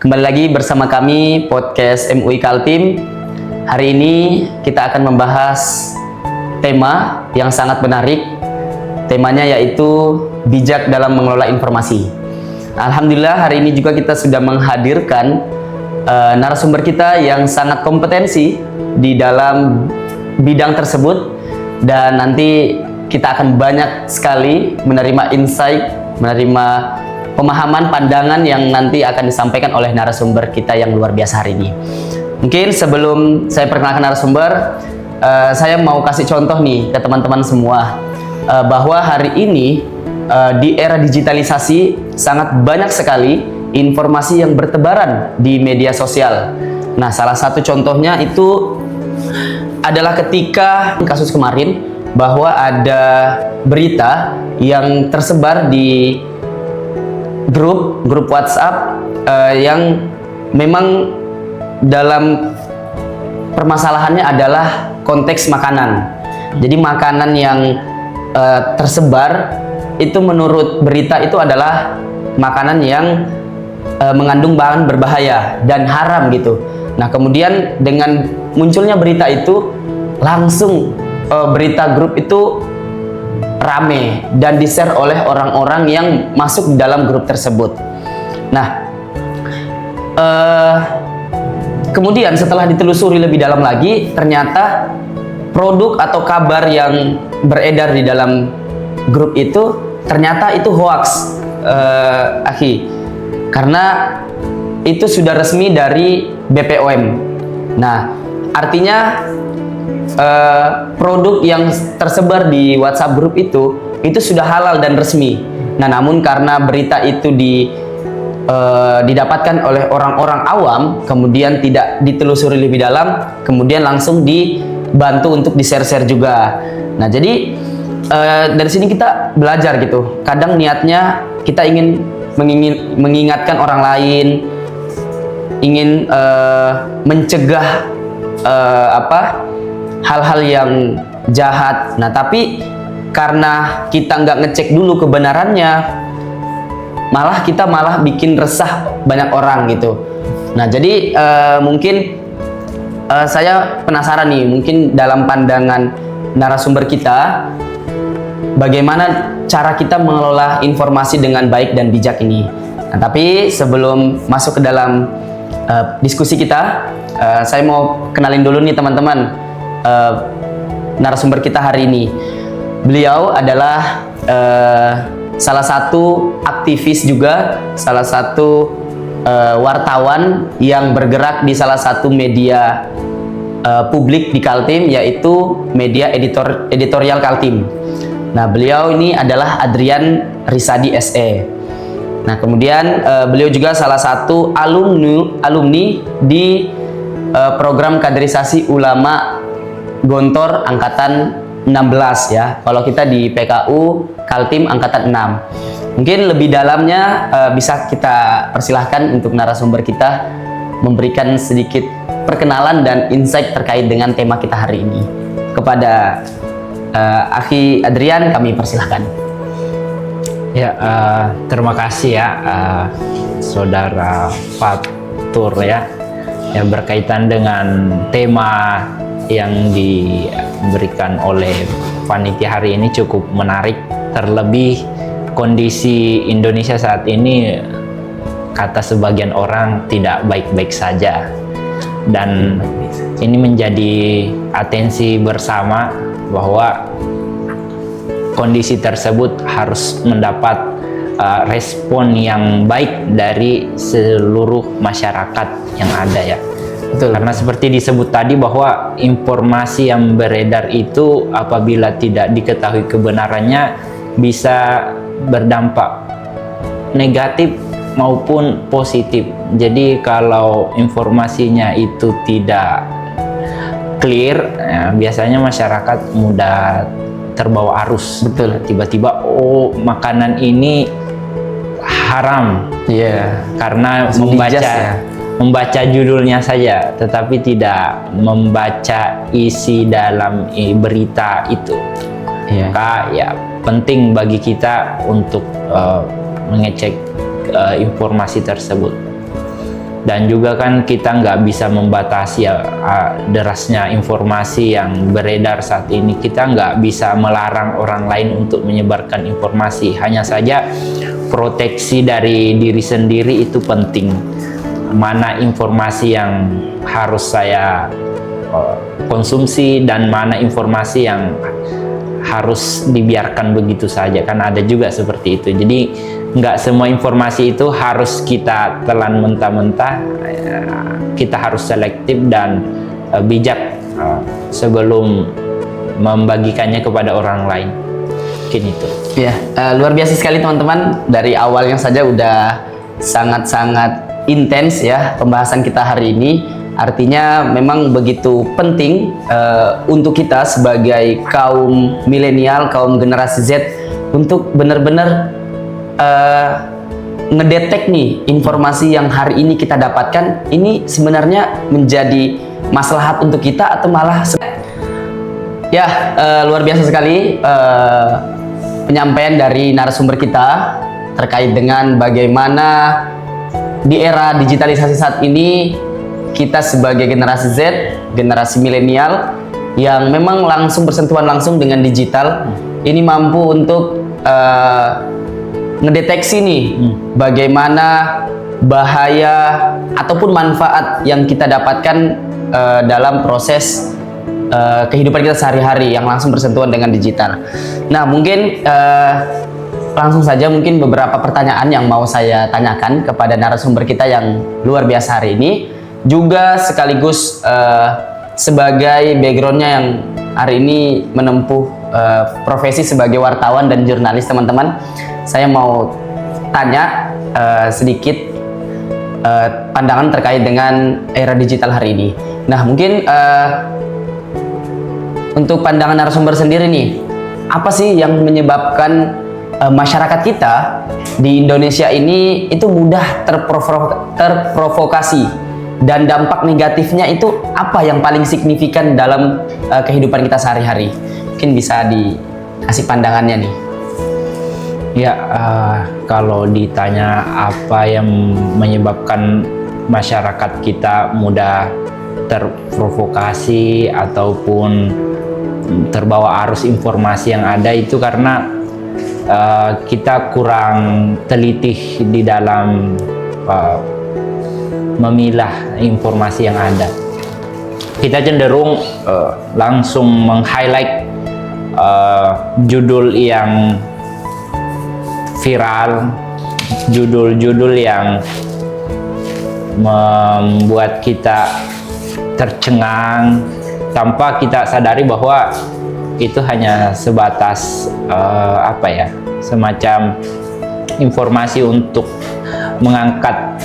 Kembali lagi bersama kami podcast MUI Kaltim. Hari ini kita akan membahas tema yang sangat menarik. Temanya yaitu bijak dalam mengelola informasi. Alhamdulillah hari ini juga kita sudah menghadirkan narasumber kita yang sangat kompetensi di dalam bidang tersebut, dan nanti kita akan banyak sekali menerima insight, menerima pemahaman, pandangan yang nanti akan disampaikan oleh narasumber kita yang luar biasa hari ini. Mungkin sebelum saya perkenalkan narasumber, saya mau kasih contoh nih ke teman-teman semua, bahwa hari ini di era digitalisasi sangat banyak sekali informasi yang bertebaran di media sosial. Nah, salah satu contohnya itu adalah ketika kasus kemarin, bahwa ada berita yang tersebar di grup WhatsApp yang memang dalam permasalahannya adalah konteks makanan. Jadi makanan yang tersebar itu menurut berita itu adalah makanan yang mengandung bahan berbahaya dan haram gitu. Nah, kemudian dengan munculnya berita itu, langsung berita grup itu rame dan di-share oleh orang-orang yang masuk di dalam grup tersebut. Nah, kemudian setelah ditelusuri lebih dalam lagi, ternyata produk atau kabar yang beredar di dalam grup itu ternyata itu hoax, Akhi, karena itu sudah resmi dari BPOM. Nah, artinya produk yang tersebar di WhatsApp grup itu sudah halal dan resmi. Nah, namun karena berita itu didapatkan oleh orang-orang awam, kemudian tidak ditelusuri lebih dalam, kemudian langsung dibantu untuk di-share-share juga. Nah, jadi dari sini kita belajar gitu. Kadang niatnya kita ingin mengingatkan orang lain, ingin mencegah hal-hal yang jahat. Nah, tapi karena kita nggak ngecek dulu kebenarannya, kita malah bikin resah banyak orang gitu. Nah, jadi mungkin saya penasaran nih, mungkin dalam pandangan narasumber kita, bagaimana cara kita mengelola informasi dengan baik dan bijak ini. Nah, tapi sebelum masuk ke dalam diskusi kita, saya mau kenalin dulu nih teman-teman narasumber kita hari ini. Beliau adalah salah satu aktivis juga, salah satu wartawan yang bergerak di salah satu media publik di Kaltim, yaitu media editorial Kaltim. Nah, beliau ini adalah Adrian Risadi SE. Nah, kemudian beliau juga salah satu alumni di program kaderisasi ulama Gontor angkatan 16 ya. Kalau kita di PKU Kaltim angkatan 6. Mungkin lebih dalamnya bisa kita persilahkan untuk narasumber kita memberikan sedikit perkenalan dan insight terkait dengan tema kita hari ini. Kepada Akhi Adrian, kami persilahkan. Ya, terima kasih ya Saudara Fatur ya, yang berkaitan dengan tema yang diberikan oleh panitia hari ini cukup menarik. Terlebih kondisi Indonesia saat ini, kata sebagian orang, tidak baik-baik saja, dan ini menjadi atensi bersama bahwa kondisi tersebut harus mendapat respon yang baik dari seluruh masyarakat yang ada ya. Betul. Karena seperti disebut tadi, bahwa informasi yang beredar itu apabila tidak diketahui kebenarannya bisa berdampak negatif maupun positif. Jadi kalau informasinya itu tidak clear, ya, biasanya masyarakat mudah terbawa arus. Betul. Tiba-tiba, oh, makanan ini haram. Iya. Karena membaca judulnya saja, tetapi tidak membaca isi dalam berita itu. Iya. Ya, penting bagi kita untuk mengecek informasi tersebut. Dan juga kan kita nggak bisa membatasi ya, derasnya informasi yang beredar saat ini. Kita nggak bisa melarang orang lain untuk menyebarkan informasi. Hanya saja proteksi dari diri sendiri itu penting. Mana informasi yang harus saya konsumsi dan mana informasi yang harus dibiarkan begitu saja, kan ada juga seperti itu. Jadi nggak semua informasi itu harus kita telan mentah-mentah. Kita harus selektif dan bijak sebelum membagikannya kepada orang lain. Mungkin itu. Ya, luar biasa sekali teman-teman. Dari awalnya saja udah sangat-sangat intens ya pembahasan kita hari ini. Artinya memang begitu penting untuk kita sebagai kaum milenial, kaum generasi Z untuk benar-benar ngedetek nih informasi yang hari ini kita dapatkan ini sebenarnya menjadi maslahat untuk kita atau malah ya luar biasa sekali penyampaian dari narasumber kita terkait dengan bagaimana di era digitalisasi saat ini kita sebagai generasi Z, generasi milenial yang memang langsung bersentuhan langsung dengan digital ini mampu untuk ngedeteksi nih bagaimana bahaya ataupun manfaat yang kita dapatkan dalam proses kehidupan kita sehari-hari yang langsung bersentuhan dengan digital. Nah, mungkin langsung saja mungkin beberapa pertanyaan yang mau saya tanyakan kepada narasumber kita yang luar biasa hari ini, juga sekaligus sebagai backgroundnya yang hari ini menempuh profesi sebagai wartawan dan jurnalis teman-teman. Saya mau tanya sedikit pandangan terkait dengan era digital hari ini. Nah, mungkin untuk pandangan narasumber sendiri nih, apa sih yang menyebabkan masyarakat kita di Indonesia ini itu mudah terprovokasi, dan dampak negatifnya itu apa yang paling signifikan dalam kehidupan kita sehari-hari? Mungkin bisa dikasih pandangannya nih. Ya, kalau ditanya apa yang menyebabkan masyarakat kita mudah terprovokasi ataupun terbawa arus informasi yang ada, itu karena kita kurang teliti di dalam memilah informasi yang ada. Kita cenderung langsung meng-highlight judul yang viral, judul-judul yang membuat kita tercengang tanpa kita sadari bahwa itu hanya sebatas semacam informasi untuk mengangkat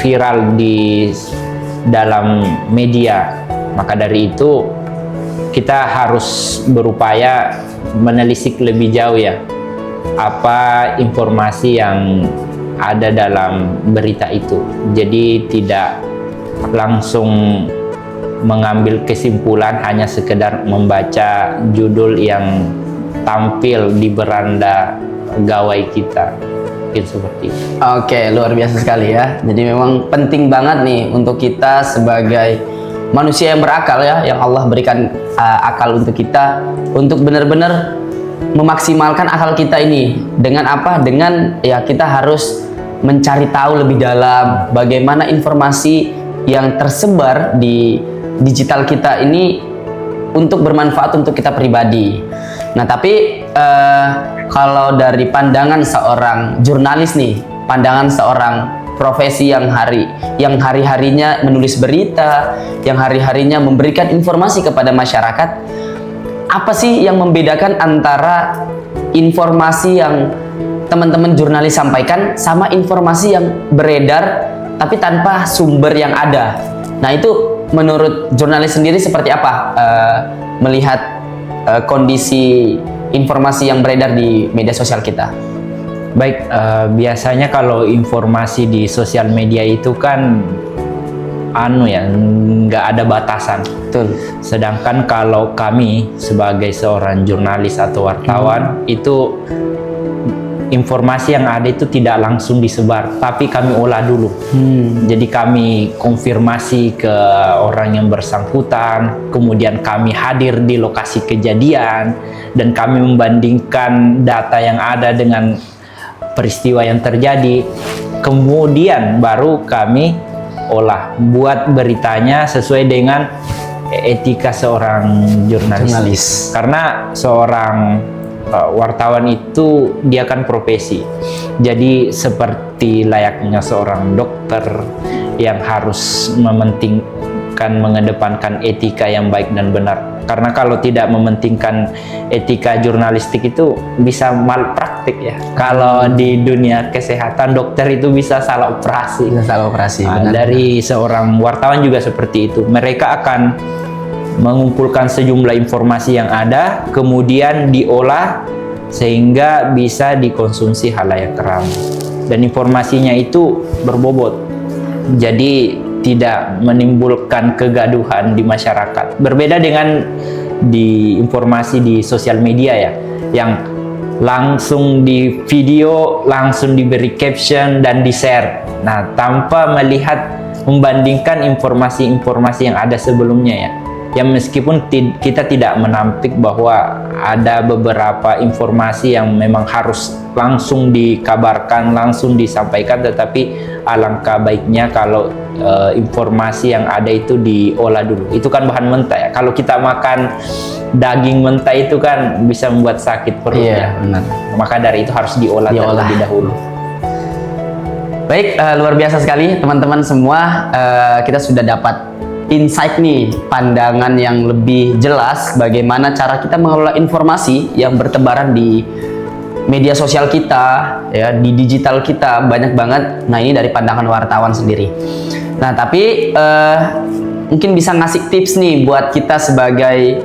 viral di dalam media. Maka dari itu kita harus berupaya menelisik lebih jauh ya, apa informasi yang ada dalam berita itu. Jadi tidak langsung mengambil kesimpulan hanya sekedar membaca judul yang tampil di beranda gawai kita. Mungkin seperti itu. Oke, luar biasa sekali ya. Jadi memang penting banget nih untuk kita sebagai manusia yang berakal ya, yang Allah berikan akal untuk kita, untuk benar-benar memaksimalkan akal kita ini. Dengan apa? Dengan ya kita harus mencari tahu lebih dalam bagaimana informasi yang tersebar di digital kita ini untuk bermanfaat untuk kita pribadi. Nah, tapi kalau dari pandangan seorang jurnalis nih, pandangan seorang profesi yang hari-harinya menulis berita, yang hari-harinya memberikan informasi kepada masyarakat, apa sih yang membedakan antara informasi yang teman-teman jurnalis sampaikan sama informasi yang beredar tapi tanpa sumber yang ada? Nah, itu menurut jurnalis sendiri seperti apa melihat kondisi informasi yang beredar di media sosial kita? Baik, biasanya kalau informasi di sosial media itu kan nggak ada batasan. Betul. Sedangkan kalau kami sebagai seorang jurnalis atau wartawan itu informasi yang ada itu tidak langsung disebar, tapi kami olah dulu. Jadi kami konfirmasi ke orang yang bersangkutan, kemudian kami hadir di lokasi kejadian, dan kami membandingkan data yang ada dengan peristiwa yang terjadi. Kemudian baru kami olah, buat beritanya sesuai dengan etika seorang jurnalis. Karena seorang wartawan itu dia kan profesi, jadi seperti layaknya seorang dokter yang harus mengedepankan etika yang baik dan benar. Karena kalau tidak mementingkan etika jurnalistik itu bisa malpraktik ya. Kalau di dunia kesehatan dokter itu bisa salah operasi. Dari seorang wartawan juga seperti itu. Mereka akan mengumpulkan sejumlah informasi yang ada, kemudian diolah sehingga bisa dikonsumsi halayak ramai. Dan informasinya itu berbobot. Jadi tidak menimbulkan kegaduhan di masyarakat. Berbeda dengan di informasi di sosial media ya, yang langsung di video, langsung diberi caption dan di-share. Nah, tanpa membandingkan informasi-informasi yang ada sebelumnya ya. Yang meskipun kita tidak menampik bahwa ada beberapa informasi yang memang harus langsung dikabarkan, langsung disampaikan, tetapi alangkah baiknya kalau informasi yang ada itu diolah dulu. Itu kan bahan mentah ya. Kalau kita makan daging mentah itu kan bisa membuat sakit perut ya. Benar. Maka dari itu harus diolah terlebih dahulu. Baik, luar biasa sekali teman-teman semua. Kita sudah dapat insight nih, pandangan yang lebih jelas bagaimana cara kita mengelola informasi yang bertebaran di media sosial kita, ya, di digital kita banyak banget. Nah, ini dari pandangan wartawan sendiri. Nah, tapi mungkin bisa ngasih tips nih buat kita sebagai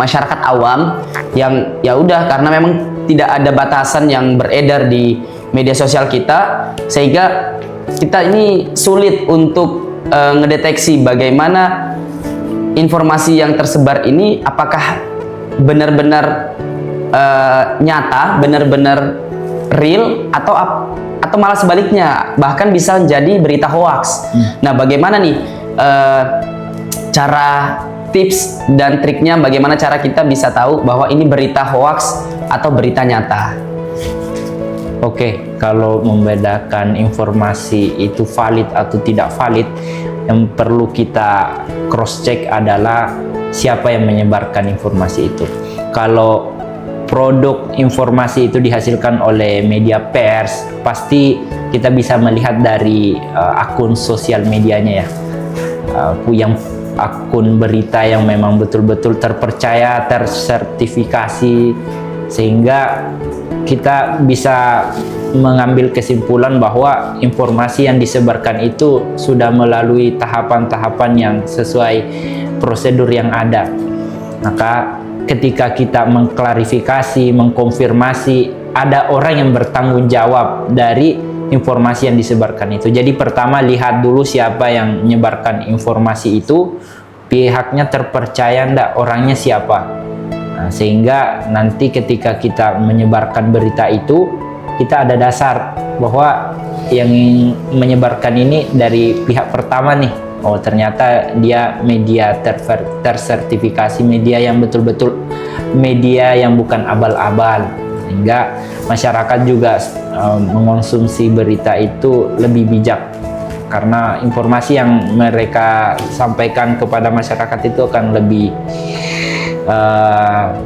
masyarakat awam yang ya udah, karena memang tidak ada batasan yang beredar di media sosial kita, sehingga kita ini sulit untuk ngedeteksi bagaimana informasi yang tersebar ini apakah benar-benar nyata, benar-benar real, atau malah sebaliknya, bahkan bisa menjadi berita hoax. Nah, bagaimana nih cara, tips dan triknya, bagaimana cara kita bisa tahu bahwa ini berita hoax atau berita nyata? Oke, kalau membedakan informasi itu valid atau tidak valid, yang perlu kita cross check adalah siapa yang menyebarkan informasi itu. Kalau produk informasi itu dihasilkan oleh media pers, pasti kita bisa melihat dari akun sosial medianya ya, yang akun berita yang memang betul-betul terpercaya, tersertifikasi, sehingga kita bisa mengambil kesimpulan bahwa informasi yang disebarkan itu sudah melalui tahapan-tahapan yang sesuai prosedur yang ada. Maka ketika kita mengklarifikasi, mengkonfirmasi, ada orang yang bertanggung jawab dari informasi yang disebarkan itu. Jadi pertama, lihat dulu siapa yang menyebarkan informasi itu, pihaknya terpercaya enggak, orangnya siapa. Nah, sehingga nanti ketika kita menyebarkan berita itu, kita ada dasar bahwa yang menyebarkan ini dari pihak pertama nih. Oh, ternyata dia media tersertifikasi, media yang betul-betul media yang bukan abal-abal. Sehingga masyarakat juga mengonsumsi berita itu lebih bijak. Karena informasi yang mereka sampaikan kepada masyarakat itu akan lebih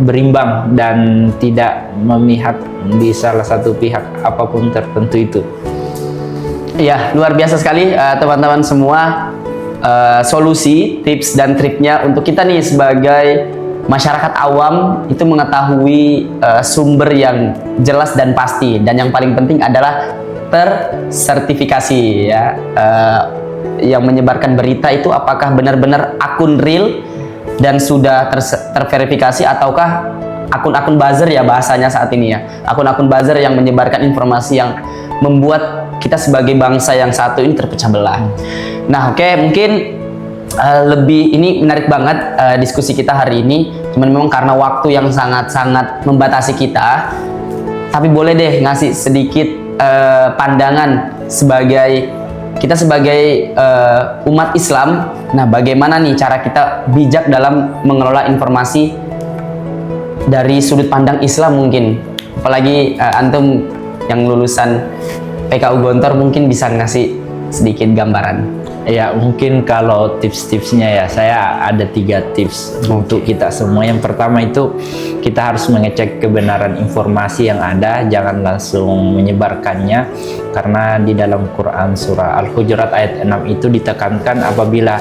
berimbang dan tidak memihak di salah satu pihak apapun tertentu itu. Ya, luar biasa sekali teman-teman semua, solusi, tips dan triknya untuk kita nih sebagai masyarakat awam itu mengetahui sumber yang jelas dan pasti, dan yang paling penting adalah tersertifikasi ya. Yang menyebarkan berita itu apakah benar-benar akun real dan sudah terverifikasi, ataukah akun-akun buzzer ya bahasanya saat ini ya, akun-akun buzzer yang menyebarkan informasi yang membuat kita sebagai bangsa yang satu ini terpecah belah. Nah, oke, mungkin lebih ini menarik banget diskusi kita hari ini, cuman memang karena waktu yang sangat-sangat membatasi kita, Tapi boleh deh ngasih sedikit pandangan kita sebagai umat Islam. Nah, bagaimana nih cara kita bijak dalam mengelola informasi dari sudut pandang Islam mungkin? Apalagi antum yang lulusan PKU Gontor mungkin bisa ngasih sedikit gambaran. Ya, mungkin kalau tips-tipsnya ya, saya ada 3 tips untuk kita semua. Yang pertama itu kita harus mengecek kebenaran informasi yang ada, jangan langsung menyebarkannya, karena di dalam Quran surah Al-Hujurat ayat 6 itu ditekankan apabila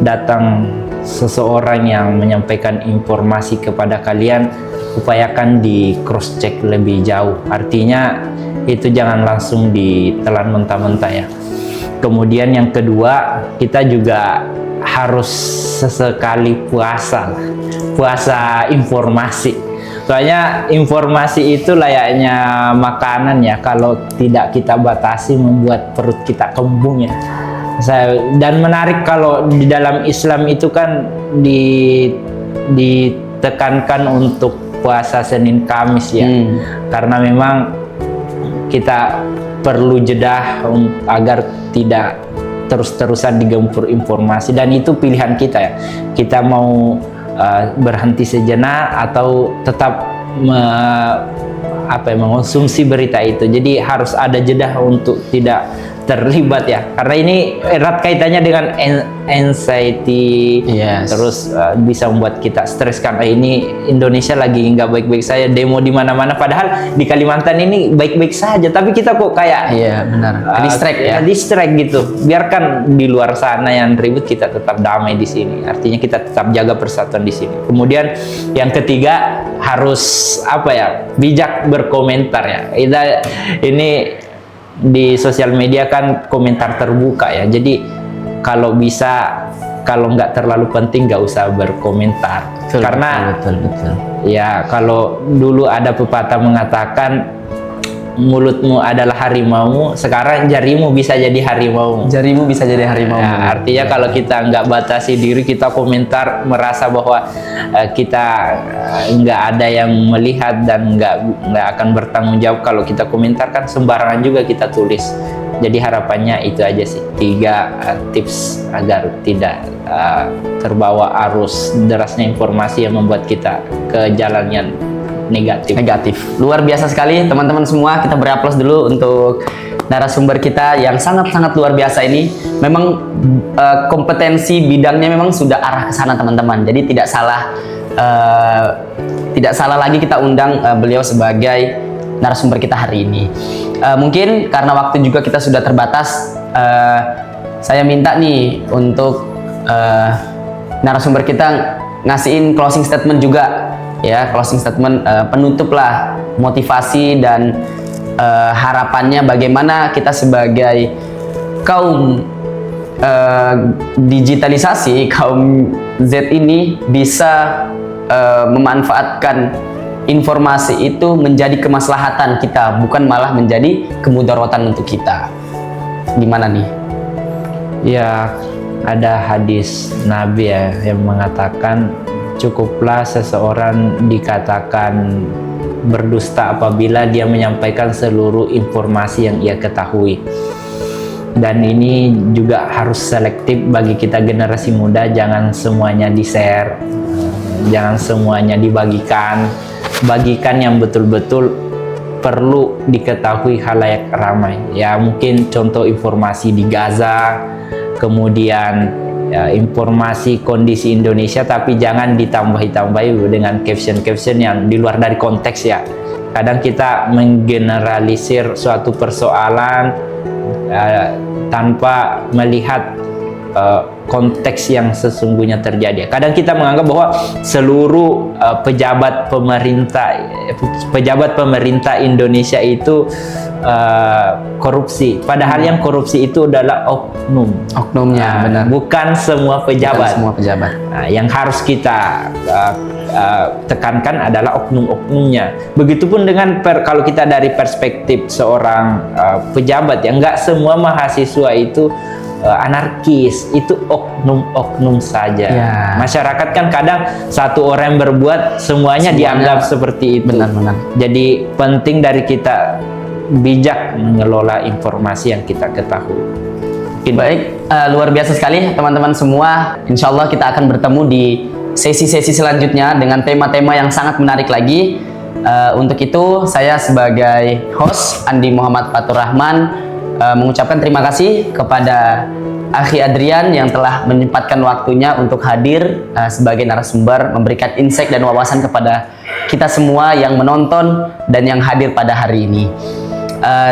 datang seseorang yang menyampaikan informasi kepada kalian, upayakan di cross check lebih jauh. Artinya itu jangan langsung ditelan mentah-mentah ya. Kemudian yang kedua, kita juga harus sesekali puasa informasi. Soalnya informasi itu layaknya makanan ya, kalau tidak kita batasi membuat perut kita kembung ya. Dan menarik kalau di dalam Islam itu kan ditekankan untuk puasa Senin Kamis ya, karena memang kita perlu jeda agar tidak terus-terusan digempur informasi, dan itu pilihan kita ya. Kita mau berhenti sejenak atau tetap mengonsumsi berita itu. Jadi harus ada jeda untuk tidak terlibat ya, karena ini erat kaitannya dengan anxiety. Terus bisa membuat kita stres kan. Ini Indonesia lagi nggak baik-baik saja, demo di mana-mana, padahal di Kalimantan ini baik-baik saja, tapi kita kok kayak distract gitu. Biarkan di luar sana yang ribut, kita tetap damai di sini. Artinya kita tetap jaga persatuan di sini. Kemudian yang ketiga, harus bijak berkomentar ya. Ini di sosial media kan komentar terbuka ya, jadi kalau bisa, kalau nggak terlalu penting nggak usah berkomentar. Karena betul. Ya, kalau dulu ada pepatah mengatakan mulutmu adalah harimaumu, sekarang jarimu bisa jadi harimaumu. Jarimu bisa jadi harimau. Ya, artinya kalau kita nggak batasi diri, kita komentar merasa bahwa kita nggak ada yang melihat dan nggak akan bertanggung jawab. Kalau kita komentar kan sembarangan juga kita tulis. Jadi harapannya itu aja sih, 3 tips agar tidak terbawa arus derasnya informasi yang membuat kita ke jalan yang negatif. Luar biasa sekali teman-teman semua. Kita beri aplaus dulu untuk narasumber kita yang sangat-sangat luar biasa ini. Memang kompetensi bidangnya memang sudah arah ke sana teman-teman. Jadi tidak salah lagi kita undang beliau sebagai narasumber kita hari ini. Mungkin karena waktu juga kita sudah terbatas, saya minta nih untuk narasumber kita ngasihin closing statement juga. Ya, closing statement penutup lah, motivasi dan harapannya bagaimana kita sebagai kaum digitalisasi, kaum Z ini bisa memanfaatkan informasi itu menjadi kemaslahatan kita, bukan malah menjadi kemudaratan untuk kita. Gimana nih? Ya, ada hadis Nabi ya yang mengatakan, cukuplah seseorang dikatakan berdusta apabila dia menyampaikan seluruh informasi yang ia ketahui. Dan ini juga harus selektif bagi kita generasi muda, jangan semuanya di-share, jangan semuanya dibagikan. Bagikan yang betul-betul perlu diketahui khalayak ramai. Ya, mungkin contoh informasi di Gaza, kemudian informasi kondisi Indonesia, tapi jangan ditambah-tambahi dengan caption-caption yang di luar dari konteks ya. Kadang kita menggeneralisir suatu persoalan tanpa melihat konteks yang sesungguhnya terjadi. Kadang kita menganggap bahwa seluruh pejabat pemerintah Indonesia itu korupsi. Padahal yang korupsi itu adalah oknumnya, benar. Bukan semua pejabat. Nah, yang harus kita tekankan adalah oknum-oknumnya. Begitupun dengan kalau kita dari perspektif seorang pejabat, ya nggak semua mahasiswa itu anarkis, itu oknum-oknum saja. Ya. Masyarakat kan kadang satu orang yang berbuat semuanya dianggap seperti itu. Benar-benar. Jadi penting dari kita bijak mengelola informasi yang kita ketahui. Baik, luar biasa sekali teman-teman semua. Insya Allah kita akan bertemu di sesi-sesi selanjutnya dengan tema-tema yang sangat menarik lagi. Untuk itu saya sebagai host Andi Muhammad Fatur Rahman mengucapkan terima kasih kepada Akhi Adrian yang telah menyempatkan waktunya untuk hadir sebagai narasumber, memberikan insight dan wawasan kepada kita semua yang menonton dan yang hadir pada hari ini.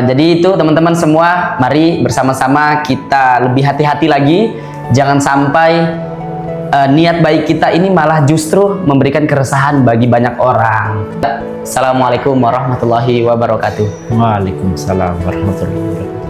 Jadi itu teman-teman semua, mari bersama-sama kita lebih hati-hati lagi. Jangan sampai niat baik kita ini malah justru memberikan keresahan bagi banyak orang. Assalamualaikum warahmatullahi wabarakatuh. Waalaikumsalam warahmatullahi wabarakatuh.